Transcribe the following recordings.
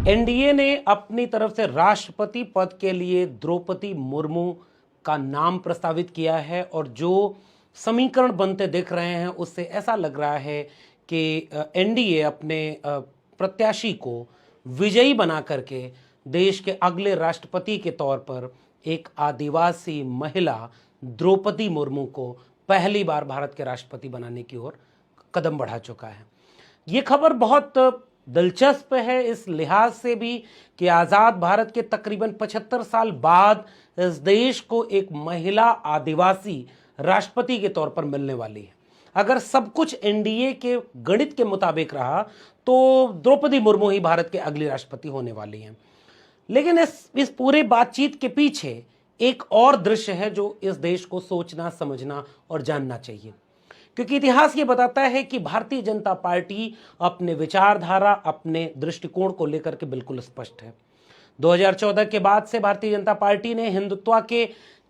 NDA ने अपनी तरफ से राष्ट्रपति पद के लिए द्रौपदी मुर्मू का नाम प्रस्तावित किया है और जो समीकरण बनते दिख रहे हैं उससे ऐसा लग रहा है कि एनडीए अपने प्रत्याशी को विजयी बना करके देश के अगले राष्ट्रपति के तौर पर एक आदिवासी महिला द्रौपदी मुर्मू को पहली बार भारत के राष्ट्रपति बनाने की ओर कदम बढ़ा चुका है। ये खबर बहुत दिलचस्प है इस लिहाज से भी कि आज़ाद भारत के तकरीबन 75 साल बाद इस देश को एक महिला आदिवासी राष्ट्रपति के तौर पर मिलने वाली है। अगर सब कुछ एनडीए के गणित के मुताबिक रहा तो द्रौपदी मुर्मू ही भारत के अगली राष्ट्रपति होने वाली हैं। लेकिन इस पूरे बातचीत के पीछे एक और दृश्य है जो इस देश को सोचना, समझना और जानना चाहिए, क्योंकि इतिहास ये बताता है कि भारतीय जनता पार्टी अपने विचारधारा, अपने दृष्टिकोण को लेकर के बिल्कुल स्पष्ट है। 2014 के बाद से भारतीय जनता पार्टी ने हिंदुत्व के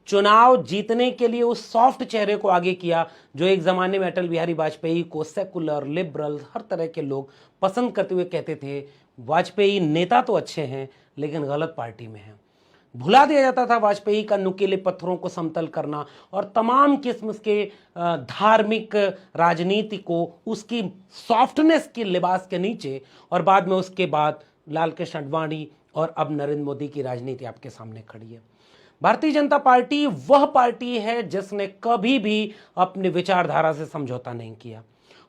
चुनाव जीतने के लिए उस सॉफ्ट चेहरे को आगे किया जो एक जमाने में अटल बिहारी वाजपेयी को सेकुलर, लिबरल, हर तरह के लोग पसंद करते हुए कहते थे वाजपेयी नेता तो अच्छे हैं लेकिन गलत पार्टी में हैं। भुला दिया जाता था वाजपेयी का नुकीले पत्थरों को समतल करना और तमाम किस्म के धार्मिक राजनीति को उसकी सॉफ्टनेस के लिबास के नीचे, और बाद में उसके बाद लाल कृष्ण आडवाणी और अब नरेंद्र मोदी की राजनीति आपके सामने खड़ी है। भारतीय जनता पार्टी वह पार्टी है जिसने कभी भी अपनी विचारधारा से समझौता नहीं किया।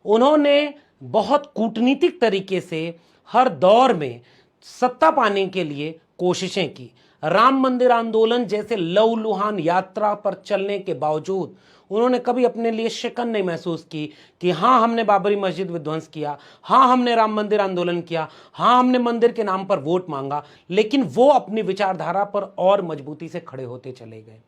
उन्होंने बहुत कूटनीतिक तरीके से हर दौर में सत्ता पाने के लिए कोशिशें की। राम मंदिर आंदोलन जैसे लहूलुहान यात्रा पर चलने के बावजूद उन्होंने कभी अपने लिए शिकन नहीं महसूस की कि हाँ हमने बाबरी मस्जिद विध्वंस किया, हाँ हमने राम मंदिर आंदोलन किया, हाँ हमने मंदिर के नाम पर वोट मांगा, लेकिन वो अपनी विचारधारा पर और मजबूती से खड़े होते चले गए।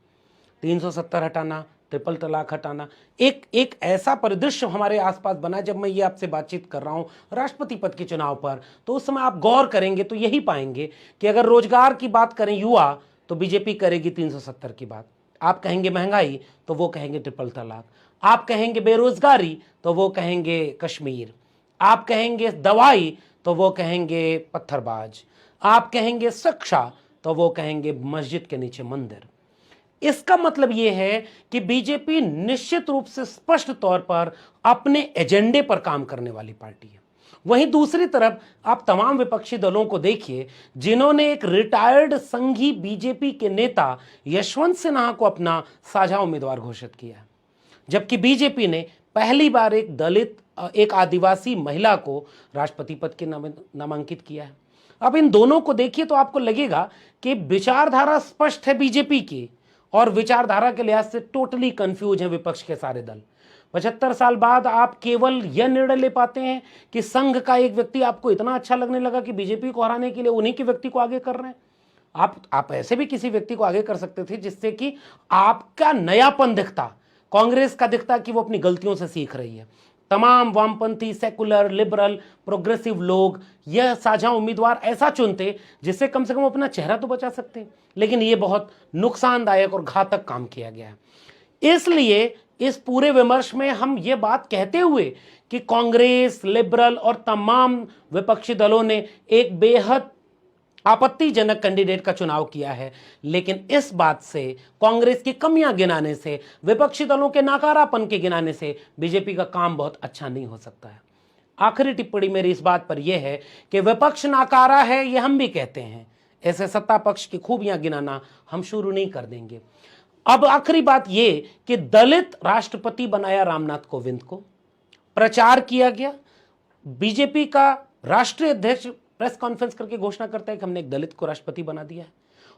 370 हटाना, ट्रिपल तलाक हटाना, एक ऐसा परिदृश्य हमारे आसपास बना। जब मैं ये आपसे बातचीत कर रहा हूँ राष्ट्रपति पद के चुनाव पर, तो उस समय आप गौर करेंगे तो यही पाएंगे कि अगर रोजगार की बात करें युवा तो बीजेपी करेगी 370 की बात, आप कहेंगे महंगाई तो वो कहेंगे ट्रिपल तलाक, आप कहेंगे बेरोजगारी तो वो कहेंगे कश्मीर, आप कहेंगे दवाई तो वो कहेंगे पत्थरबाज, आप कहेंगे शिक्षा तो वो कहेंगे मस्जिद के नीचे मंदिर। इसका मतलब यह है कि बीजेपी निश्चित रूप से स्पष्ट तौर पर अपने एजेंडे पर काम करने वाली पार्टी है। वहीं दूसरी तरफ आप तमाम विपक्षी दलों को देखिए जिन्होंने एक रिटायर्ड संघी बीजेपी के नेता यशवंत सिन्हा को अपना साझा उम्मीदवार घोषित किया है, जबकि बीजेपी ने पहली बार एक दलित, एक आदिवासी महिला को राष्ट्रपति पद के नामांकित किया है। अब इन दोनों को देखिए तो आपको लगेगा कि विचारधारा स्पष्ट है बीजेपी की और विचारधारा के लिहाज से टोटली कंफ्यूज है विपक्ष के सारे दल। 75 साल बाद आप केवल यह निर्णय ले पाते हैं कि संघ का एक व्यक्ति आपको इतना अच्छा लगने लगा कि बीजेपी को हराने के लिए उन्हीं के व्यक्ति को आगे कर रहे हैं। आप ऐसे भी किसी व्यक्ति को आगे कर सकते थे जिससे कि आपका नयापन दिखता, कांग्रेस का दिखता कि वो अपनी गलतियों से सीख रही है। तमाम वामपंथी, सेकुलर, लिबरल, प्रोग्रेसिव लोग यह साझा उम्मीदवार ऐसा चुनते जिससे कम से कम अपना चेहरा तो बचा सकते, लेकिन यह बहुत नुकसानदायक और घातक काम किया गया है। इसलिए इस पूरे विमर्श में हम ये बात कहते हुए कि कांग्रेस, लिबरल और तमाम विपक्षी दलों ने एक बेहद आपत्तिजनक कैंडिडेट का चुनाव किया है, लेकिन इस बात से, कांग्रेस की कमियां गिनाने से, विपक्षी दलों के नाकारापन के गिनाने से बीजेपी का काम बहुत अच्छा नहीं हो सकता है। आखिरी टिप्पणी मेरी इस बात पर यह है कि विपक्ष नाकारा है यह हम भी कहते हैं, ऐसे सत्ता पक्ष की खूबियां गिनाना हम शुरू नहीं कर देंगे। अब आखिरी बात यह कि दलित राष्ट्रपति बनाया रामनाथ कोविंद को, प्रचार किया गया, बीजेपी का राष्ट्रीय अध्यक्ष प्रेस कॉन्फ्रेंस करके घोषणा करता है कि हमने एक दलित को राष्ट्रपति बना दिया है,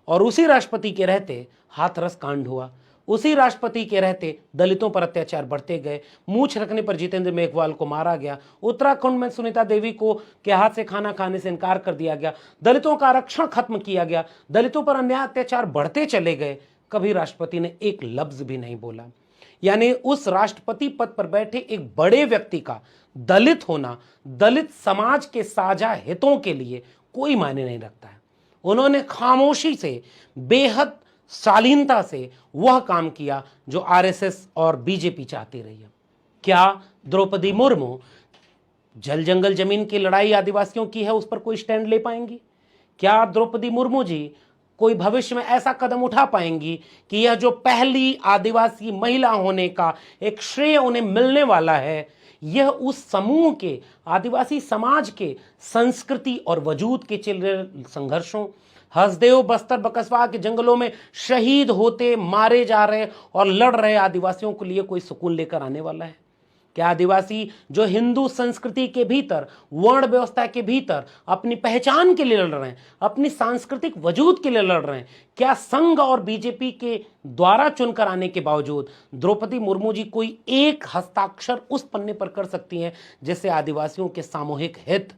और उसी राष्ट्रपति के रहते हाथरस कांड हुआ, उसी राष्ट्रपति के रहते दलितों पर अत्याचार बढ़ते गए, मूछ रखने पर जितेंद्र मेघवाल को मारा गया, उत्तराखंड में सुनीता देवी को के हाथ से खाना खाने से इनकार कर दिया गया, दलितों का आरक्षण खत्म किया गया, दलितों पर अन्याय अत्याचार बढ़ते चले गए, कभी राष्ट्रपति ने एक लफ्ज भी नहीं बोला। यानी उस राष्ट्रपति पद पर बैठे एक बड़े व्यक्ति का दलित होना दलित समाज के साझा हितों के लिए कोई मायने नहीं रखता है। उन्होंने खामोशी से, बेहद शालीनता से वह काम किया जो आरएसएस और बीजेपी चाहती रही है। क्या द्रौपदी मुर्मू जल जंगल जमीन की लड़ाई आदिवासियों की है उस पर कोई स्टैंड ले पाएंगी? क्या द्रौपदी मुर्मू जी कोई भविष्य में ऐसा कदम उठा पाएंगी कि यह जो पहली आदिवासी महिला होने का एक श्रेय उन्हें मिलने वाला है, यह उस समूह के, आदिवासी समाज के संस्कृति और वजूद के चल रहे संघर्षों, हसदेव बस्तर बकसवा के जंगलों में शहीद होते, मारे जा रहे और लड़ रहे आदिवासियों के लिए कोई सुकून लेकर आने वाला है? क्या आदिवासी जो हिंदू संस्कृति के भीतर, वर्ण व्यवस्था के भीतर अपनी पहचान के लिए लड़ रहे हैं, अपनी सांस्कृतिक वजूद के लिए लड़ रहे हैं, क्या संघ और बीजेपी के द्वारा चुनकर आने के बावजूद द्रौपदी मुर्मू जी कोई एक हस्ताक्षर उस पन्ने पर कर सकती हैं जिससे आदिवासियों के सामूहिक हित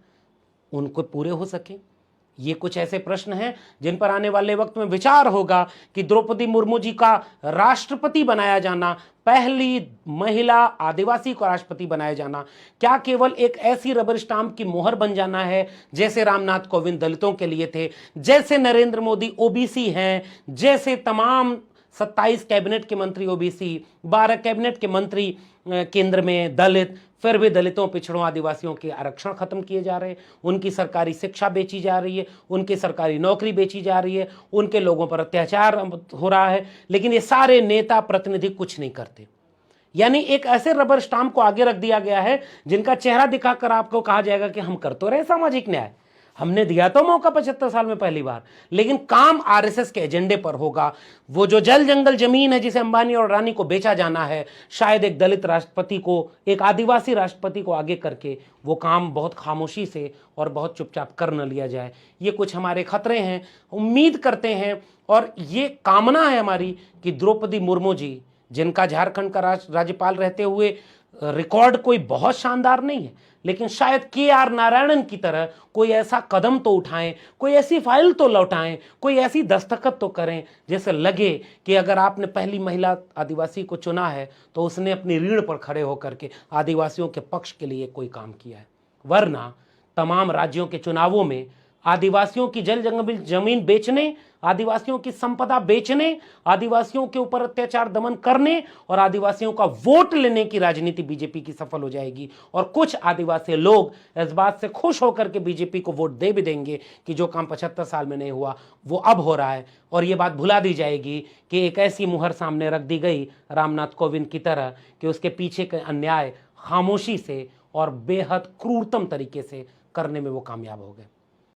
उनको पूरे हो सके? ये कुछ ऐसे प्रश्न हैं जिन पर आने वाले वक्त में विचार होगा कि द्रौपदी मुर्मू जी का राष्ट्रपति बनाया जाना, पहली महिला आदिवासी को राष्ट्रपति बनाया जाना, क्या केवल एक ऐसी रबर स्टाम्प की मोहर बन जाना है जैसे रामनाथ कोविंद दलितों के लिए थे, जैसे नरेंद्र मोदी ओबीसी हैं, जैसे तमाम 27 कैबिनेट के मंत्री ओबीसी, 12 कैबिनेट के मंत्री केंद्र में दलित, फिर भी दलितों, पिछड़ों, आदिवासियों के आरक्षण खत्म किए जा रहे हैं, उनकी सरकारी शिक्षा बेची जा रही है, उनकी सरकारी नौकरी बेची जा रही है, उनके लोगों पर अत्याचार हो रहा है, लेकिन ये सारे नेता प्रतिनिधि कुछ नहीं करते। यानी एक ऐसे रबर स्टाम्प को आगे रख दिया गया है जिनका चेहरा दिखाकर आपको कहा जाएगा कि हम कर तो रहे सामाजिक न्याय, हमने दिया तो मौका 75 साल में पहली बार, लेकिन काम आरएसएस के एजेंडे पर होगा। वो जो जल जंगल जमीन है जिसे अंबानी और रानी को बेचा जाना है, शायद एक दलित राष्ट्रपति को, एक आदिवासी राष्ट्रपति को आगे करके वो काम बहुत खामोशी से और बहुत चुपचाप कर न लिया जाए। ये कुछ हमारे खतरे हैं। उम्मीद करते हैं और ये कामना है हमारी कि द्रौपदी मुर्मू जी, जिनका झारखंड का राज्यपाल रहते हुए रिकॉर्ड कोई बहुत शानदार नहीं है, लेकिन शायद के.आर. नारायणन की तरह कोई ऐसा कदम तो उठाएं, कोई ऐसी फाइल तो लौटाएं, कोई ऐसी दस्तखत तो करें जैसे लगे कि अगर आपने पहली महिला आदिवासी को चुना है तो उसने अपनी रीढ़ पर खड़े होकर के आदिवासियों के पक्ष के लिए कोई काम किया है। वरना तमाम राज्यों के चुनावों में आदिवासियों की जल जंगल जमीन बेचने, आदिवासियों की संपदा बेचने, आदिवासियों के ऊपर अत्याचार दमन करने और आदिवासियों का वोट लेने की राजनीति बीजेपी की सफल हो जाएगी। और कुछ आदिवासी लोग इस बात से खुश होकर के बीजेपी को वोट दे भी देंगे कि जो काम 75 साल में नहीं हुआ वो अब हो रहा है। और ये बात भुला दी जाएगी कि एक ऐसी मुहर सामने रख दी गई रामनाथ कोविंद की तरह कि उसके पीछे के अन्याय खामोशी से और बेहद क्रूरतम तरीके से करने में वो कामयाब हो गए।